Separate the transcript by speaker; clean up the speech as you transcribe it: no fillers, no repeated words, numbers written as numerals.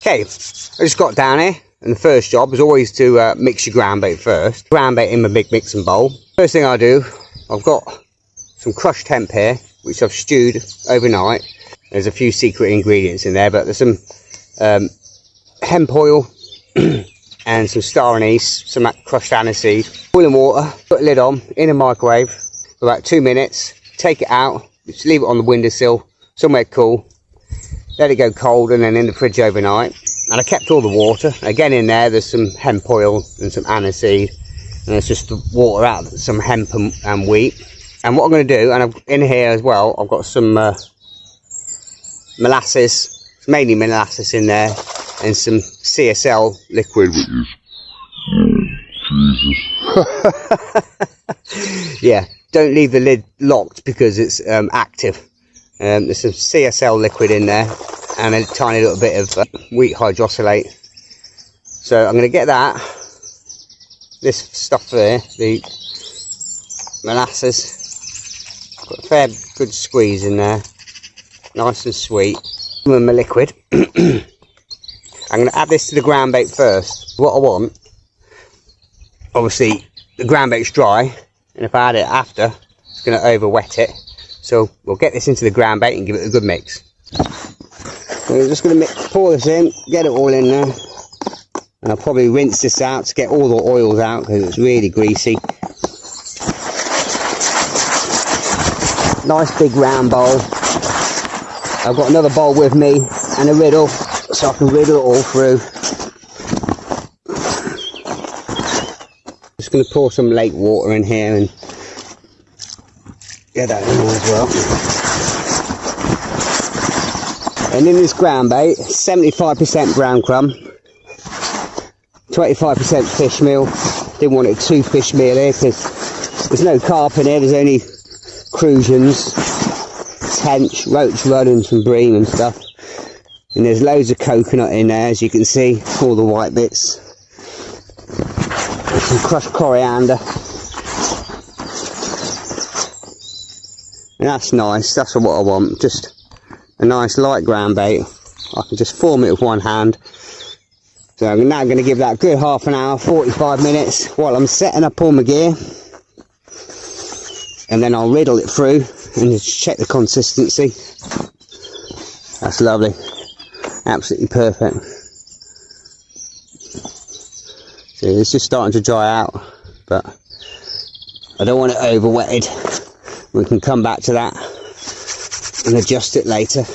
Speaker 1: Okay, I just got down here, and the first job is always to mix your ground bait first. Ground bait in my big mixing bowl. First thing I do, I've got some crushed hemp here, which I've stewed overnight. There's a few secret ingredients in there, but there's some hemp oil and some star anise, some crushed aniseed, boiling water, put a lid on, in a microwave for about 2 minutes, take it out, just leave it on the windowsill, somewhere cool, let it go cold, and then in the fridge overnight. And I kept all the water, again in there there's some hemp oil and some aniseed, and it's just the water out, some hemp and wheat. And what I'm going to do, and in here as well, I've got some molasses, mainly molasses in there, and some CSL liquid, which is yeah, don't leave the lid locked because it's active. There's some CSL liquid in there and a tiny little bit of wheat hydroxylate. So I'm going to get this stuff there, the molasses, got a fair good squeeze in there, nice and sweet. With my liquid. I'm going to add this to the ground bait first. What I want, obviously the ground bait's dry, and if I add it after, it's going to over wet it. So we'll get this into the ground bait and give it a good mix. So we're just going to pour this in, get it all in there, and I'll probably rinse this out to get all the oils out because it's really greasy. Nice big round bowl. I've got another bowl with me and a riddle, so I can riddle it all through. Just going to pour some lake water in here and get that in there as well. And in this ground bait, 75% brown crumb, 25% fish meal. Didn't want it too fish meal here because there's no carp in here, there's only crusions, tench, roach rudd and some bream and stuff. And there's loads of coconut in there, as you can see, all the white bits. Some crushed coriander. And that's nice, that's what I want, just a nice light ground bait. I can just form it with one hand. So I'm now going to give that a good half an hour, 45 minutes, while I'm setting up all my gear. And then I'll riddle it through and just check the consistency. That's lovely, absolutely perfect. So it's just starting to dry out, but I don't want it over wetted. We can come back to that and adjust it later.